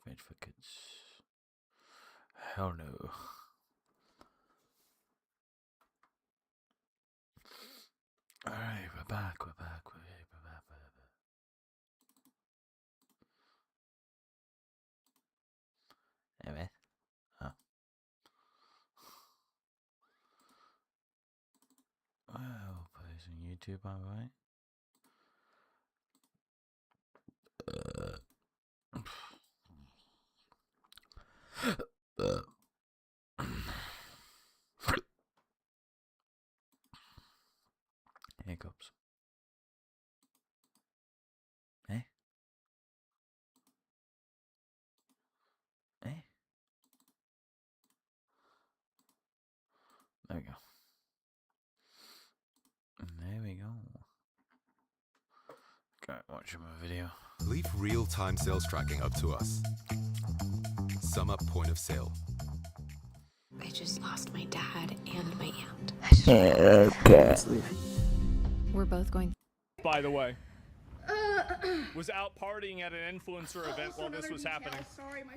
made for kids. Hell no. Alright, we're back. Anyway. Oh. Well, plays on YouTube, by the way. Hiccups. Eh? Eh? There we go. There we go. Go watch my video. Leave real-time sales tracking up to us. Sum up point of sale. I just lost my dad and my aunt. Okay. We're both going. By the way, was out partying at an influencer event while this was happening. Sorry, my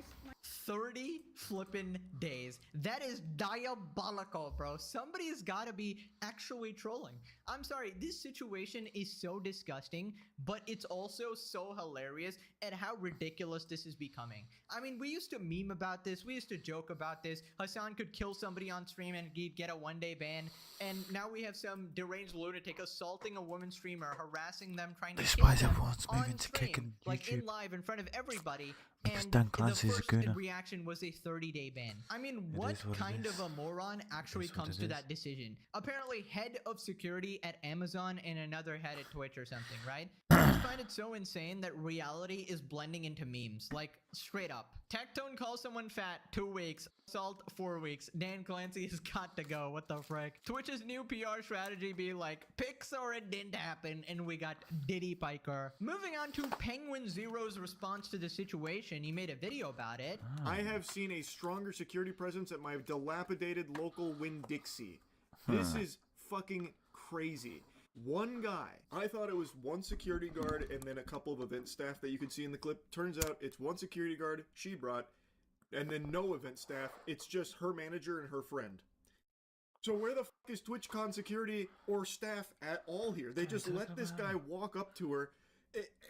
30 flippin' days. That is diabolical, bro. Somebody's gotta be actually trolling. I'm sorry, this situation is so disgusting, but it's also so hilarious at how ridiculous this is becoming. I mean, we used to meme about this. We used to joke about this. Hassan could kill somebody on stream and he'd get a one-day ban. And now we have some deranged lunatic assaulting a woman streamer, harassing them, trying to kill them on stream, like in live in front of everybody. And the first reaction was a 30-day ban. I mean, what kind of a moron actually comes to that decision? Apparently, head of security at Amazon and another head at Twitch or something, right? I just find it so insane that reality is blending into memes. Like, straight up. Tectone calls someone fat 2 weeks. Assault 4 weeks. Dan Clancy has got to go. What the frick? Twitch's new PR strategy be like, pics or it didn't happen, and we got Diddy Piker. Moving on to Penguin Zero's response to the situation. He made a video about it. I have seen a stronger security presence at my dilapidated local Winn-Dixie. This is fucking crazy. One guy. I thought it was one security guard and then a couple of event staff that you can see in the clip. Turns out it's one security guard she brought and then no event staff. It's just her manager and her friend. So where the fuck is TwitchCon security or staff at all here? They just let this guy walk up to her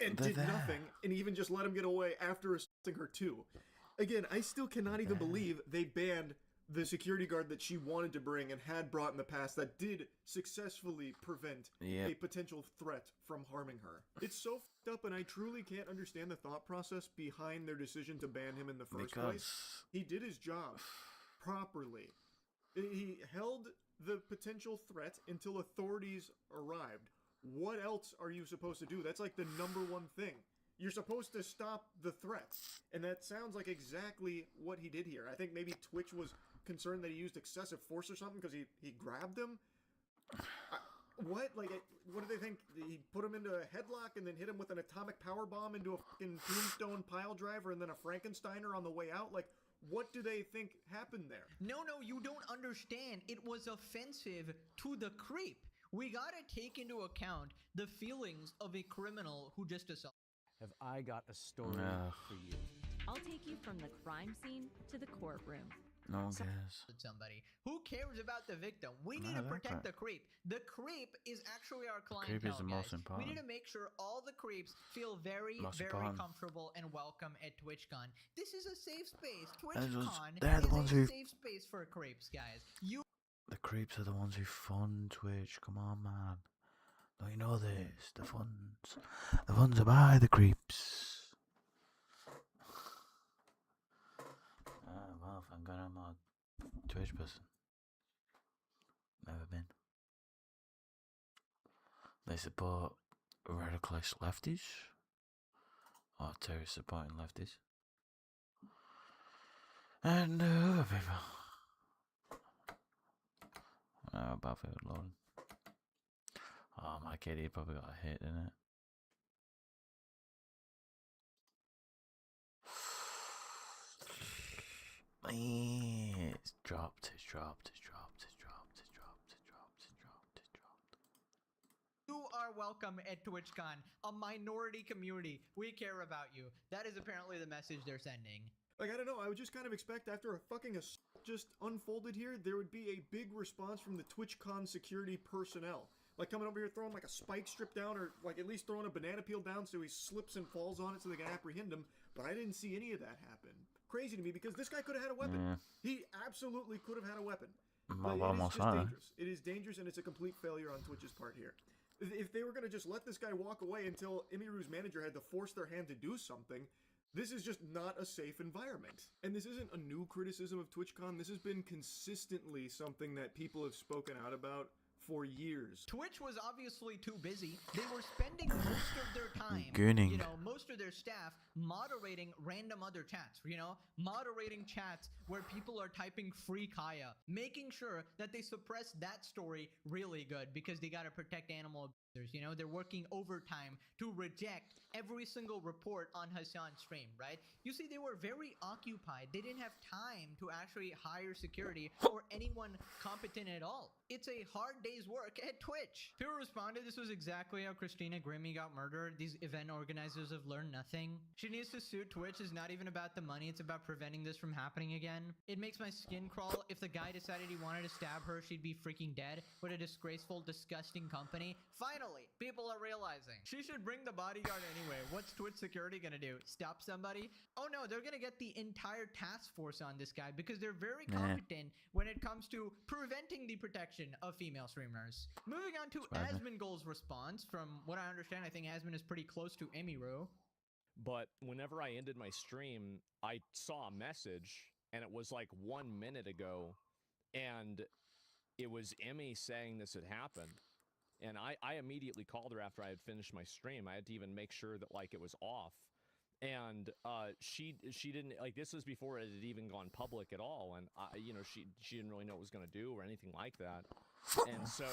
and did nothing, and even just let him get away after assaulting her too. Again, I still cannot even believe they banned the security guard that she wanted to bring and had brought in the past that did successfully prevent a potential threat from harming her. It's so fucked up, and I truly can't understand the thought process behind their decision to ban him in the first place. He did his job properly. He held the potential threat until authorities arrived. What else are you supposed to do? That's like the #1 thing. You're supposed to stop the threats. And that sounds like exactly what he did here. I think maybe Twitch was concerned that he used excessive force or something because he grabbed him. What? Like, what do they think? He put him into a headlock and then hit him with an atomic power bomb into a fucking tombstone pile driver and then a Frankensteiner on the way out? Like, what do they think happened there? No, you don't understand. It was offensive to the creep. We gotta take into account the feelings of a criminal who just assaulted. Have I got a story for you? I'll take you from the crime scene to the courtroom. No one cares. Somebody. Who cares about the victim? We need to protect the creep. The creep is actually our clientele, creep is the most guys. important. We need to make sure all the creeps feel very comfortable and welcome at TwitchCon. This is a safe space. TwitchCon is a safe space for creeps, guys. The creeps are the ones who fund Twitch. Come on, man. Don't you know this? The funds are by the creeps. Well, thank God I'm not a Twitch person. Never been. They support radicalized lefties or terrorist supporting lefties and other people. Battlefield loading. Oh, my kitty probably got a hit in it. It's dropped. You are are welcome at TwitchCon. A minority community. We care about you. That is apparently the message they're sending. Like, I don't know, I would just kind of expect after a fucking assault just unfolded here, there would be a big response from the TwitchCon security personnel. Like, coming over here throwing like a spike strip down, or like at least throwing a banana peel down so he slips and falls on it so they can apprehend him. But I didn't see any of that happen. Crazy to me, because this guy could have had a weapon. Yeah. He absolutely could have had a weapon. Well, But it is almost just had. dangerous. It is dangerous, and it's a complete failure on Twitch's part here. If they were going to just let this guy walk away until Emiru's manager had to force their hand to do something, this is just not a safe environment. And this isn't a new criticism of TwitchCon. This has been consistently something that people have spoken out about for years. Twitch was obviously too busy. They were spending most of their time, Gooning. you know, most of their staff moderating random other chats, you know, moderating chats where people are typing free Kaya, making sure that they suppress that story really good because they got to protect animal abusers. You know, they're working overtime to reject every single report on Hassan's stream, right? You see, they were very occupied. They didn't have time to actually hire security or anyone competent at all. It's a hard day's work at Twitch. People responded, this was exactly how Christina Grimmie got murdered. These event organizers have learned nothing. She needs to sue Twitch. It's not even about the money. It's about preventing this from happening again. It makes my skin crawl. If the guy decided he wanted to stab her, she'd be freaking dead. What a disgraceful, disgusting company. Finally, people are realizing. She should bring the bodyguard anyway. What's Twitch security gonna do? Stop somebody? Oh no, they're gonna get the entire task force on this guy because they're very competent when it comes to preventing the protection of female streamers. Moving on to Asmongold's response. From what I understand, I think Asmon is pretty close to Emiru. But whenever I ended my stream, I saw a message, and it was like 1 minute ago, and it was Emmy saying this had happened. And I immediately called her after I had finished my stream. I had to even make sure that like it was off. And she didn't, like, this was before it had even gone public at all, and you know, she didn't really know what it was going to do or anything like that. And so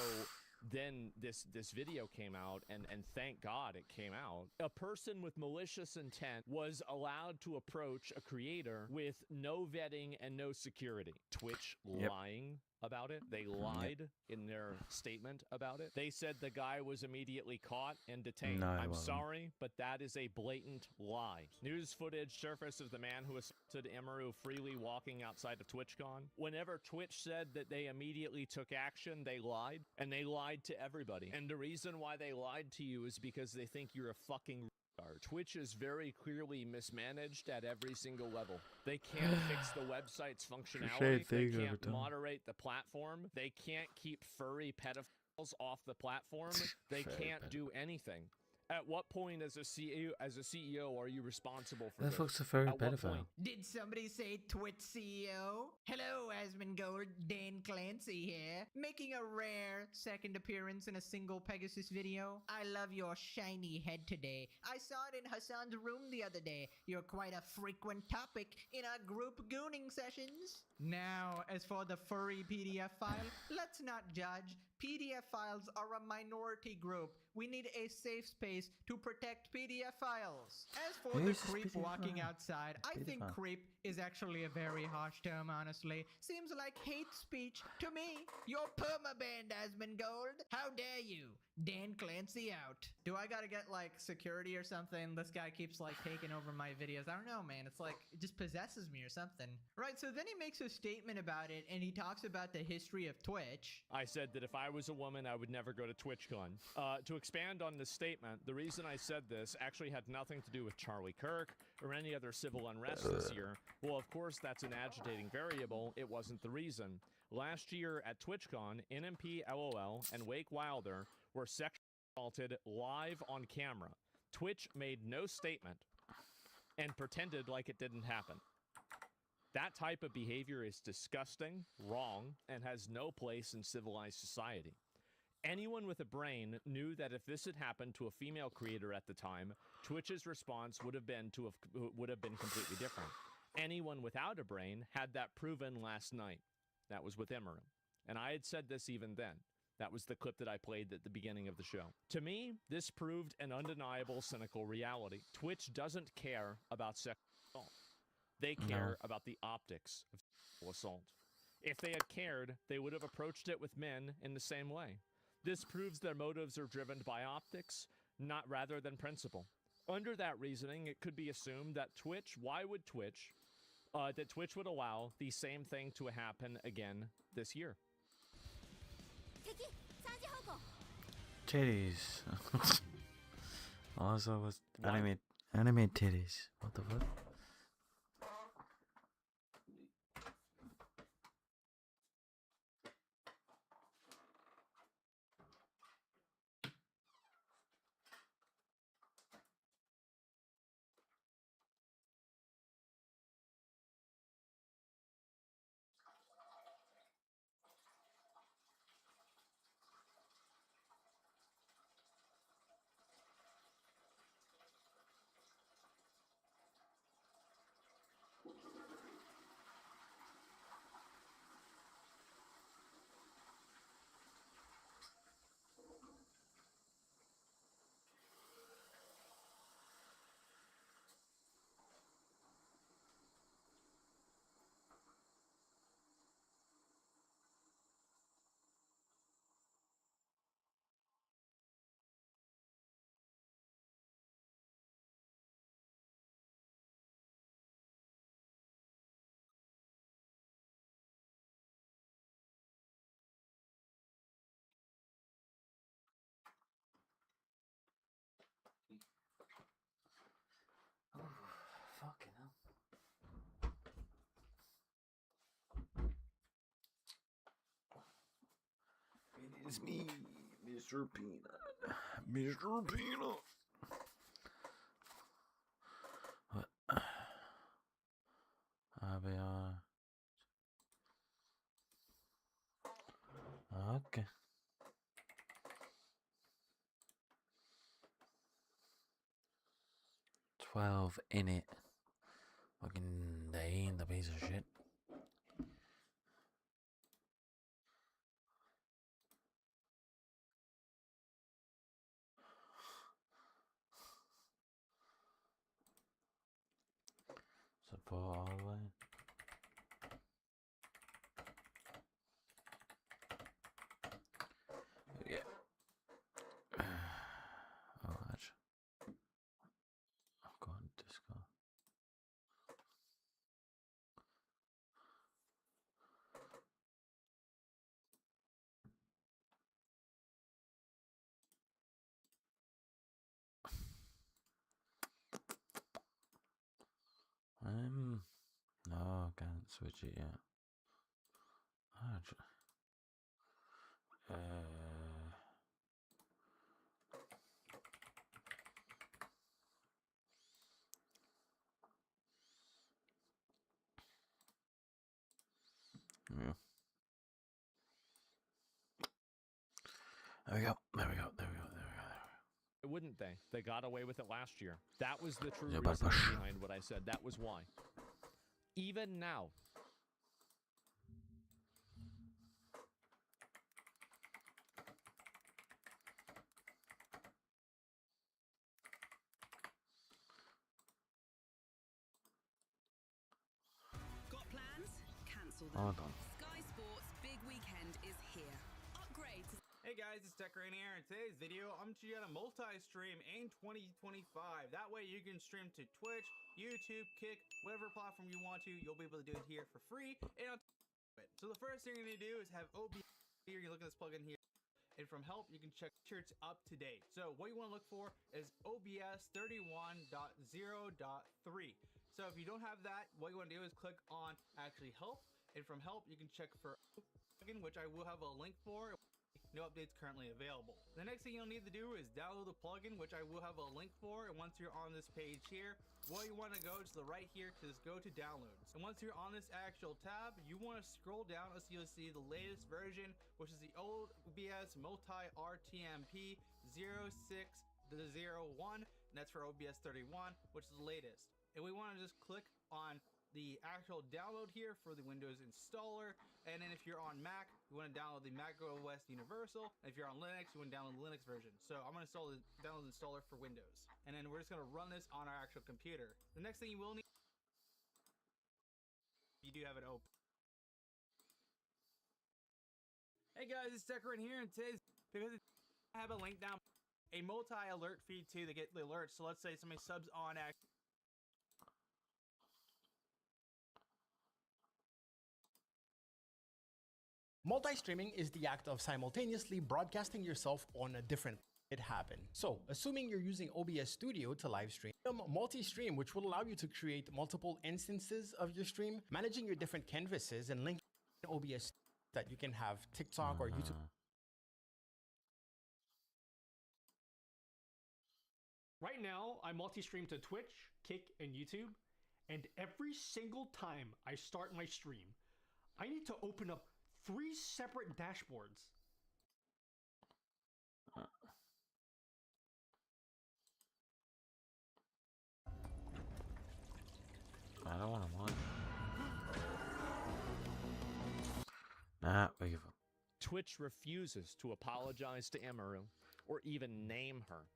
then this video came out, and thank God it came out. A person with malicious intent was allowed to approach a creator with no vetting and no security. Twitch lying about it. They lied in their statement about it. They said the guy was immediately caught and detained. No, I'm wasn't. sorry, but that is a blatant lie. News footage surfaced of the man who assaulted Emiru freely walking outside of TwitchCon. Whenever Twitch said that they immediately took action, they lied, and they lied to everybody. And the reason why they lied to you is because they think you're a fucking retard. Twitch is very clearly mismanaged at every single level. They can't fix the website's functionality. They can't moderate the platform. They can't keep furry pedophiles off the platform. They can't do anything. At what point as a CEO are you responsible for The this? fuck's a furry At what pedophile? point? Did somebody say Twitch CEO? Hello, Asmongold, Dan Clancy here, making a rare second appearance in a single Pegasus video. I love your shiny head today. I saw it in Hassan's room the other day. You're quite a frequent topic in our group gooning sessions. Now, as for the furry PDF file, let's not judge. PDF files are a minority group. We need a safe space to protect PDF files. As for the Who's this creep PDF walking file? outside, I think Pedophile. creep is actually a very harsh term, honestly. Seems like hate speech to me. You're permabanned, Asmongold. How dare you? Dan Clancy out. Do I gotta get like security or something? This guy keeps like taking over my videos. I don't know, man. It's like it just possesses me or something. Right, so then he makes a statement about it and he talks about the history of Twitch. I said that if I was a woman, I would never go to TwitchCon. To expand on this statement, the reason I said this actually had nothing to do with Charlie Kirk or any other civil unrest this year. Well, of course, that's an agitating variable. It wasn't the reason. Last year at TwitchCon, NMP LOL and Wake Wilder were sexually assaulted live on camera. Twitch made no statement and pretended like it didn't happen. That type of behavior is disgusting, wrong, and has no place in civilized society. Anyone with a brain knew that if this had happened to a female creator at the time, Twitch's response would have been completely different. Anyone without a brain had that proven last night. That was with Emiru. And I had said this even then. That was the clip that I played at the beginning of the show. To me, this proved an undeniable, cynical reality. Twitch doesn't care about sexual assault. They care about the optics of sexual assault. If they had cared, they would have approached it with men in the same way. This proves their motives are driven by optics, not rather than principle. Under that reasoning, it could be assumed that why would Twitch would allow the same thing to happen again this year. Titties. Also was anime titties. What the fuck? Oh, fucking hell. It is me, Mr. Peanut. Mr. Peanut. What? I'll be okay. $12 in it. Fucking, they ain't the piece of shit. Support all the way. Yeah. Oh, actually. I've got Discord. No, I can't switch it yet. Yeah. There we go. Wouldn't they? They got away with it last year. That was the true Yeah, reason push. behind what I said. That was why. Even now, Got plans? Cancel them. Hold on. Sky Sports Big Weekend is here. Upgrade to Hey guys, it's Decorating here. In today's video, I'm teaching you how to multi-stream in 2025. That way you can stream to Twitch, YouTube, Kick, whatever platform you want to. You'll be able to do it here for free. And so the first thing you're going to do is have OBS here. You look at this plugin here. And from help, you can check shirts up to date. So what you want to look for is OBS 31.0.3. So if you don't have that, what you want to do is click on actually help. And from help, you can check for plugin, which I will have a link for. No updates currently available. The next thing you'll need to do is download the plugin, which I will have a link for. And once you're on this page here, what you want to go to the right here to just go to downloads. And once you're on this actual tab, you want to scroll down so you'll see the latest version, which is the old OBS Multi RTMP 06.01, and that's for OBS 31, which is the latest. And we want to just click on the actual download here for the Windows installer. And then if you're on Mac, you want to download the Mac OS Universal. And if you're on Linux, you want to download the Linux version. So I'm going to download the installer for Windows. And then we're just going to run this on our actual computer. The next thing you will need, you do have it open. Hey guys, it's Decorating here, and today's because I have a link down, a multi-alert feed too to get the alerts. So let's say somebody subs on X. Multi-streaming is the act of simultaneously broadcasting yourself on a different it happen. So, assuming you're using OBS Studio to live stream, multi-stream, which will allow you to create multiple instances of your stream, managing your different canvases and linking OBS that you can have TikTok or YouTube. Right now, I multi-stream to Twitch, Kick, and YouTube, and every single time I start my stream, I need to open up 3 separate dashboards. I don't want to watch. Nah, we give up. Twitch refuses to apologize to Amaru or even name her.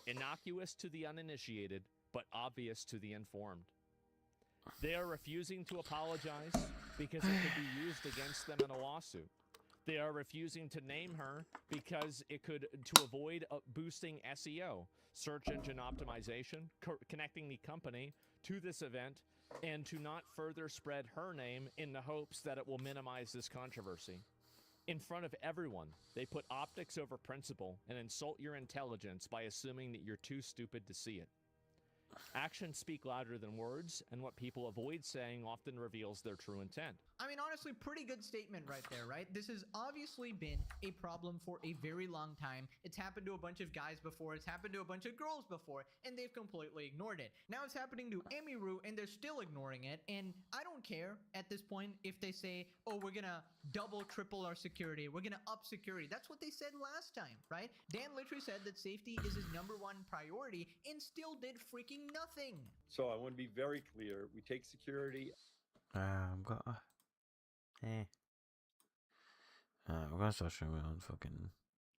Innocuous to the uninitiated, but obvious to the informed. They are refusing to apologize because it could be used against them in a lawsuit. They are refusing to name her because it could, to avoid boosting SEO, search engine optimization, connecting the company to this event, and to not further spread her name in the hopes that it will minimize this controversy. In front of everyone, they put optics over principle and insult your intelligence by assuming that you're too stupid to see it. Actions speak louder than words, and what people avoid saying often reveals their true intent. I mean, honestly, pretty good statement right there, right? This has obviously been a problem for a very long time. It's happened to a bunch of guys before. It's happened to a bunch of girls before, and they've completely ignored it. Now it's happening to Emiru, and they're still ignoring it. And I don't care at this point if they say, oh, we're gonna double, triple our security. We're gonna up security. That's what they said last time, right? Dan literally said that safety is his #1 priority and still did freaking nothing. So I want to be very clear. We take security. I'm gonna start streaming on fucking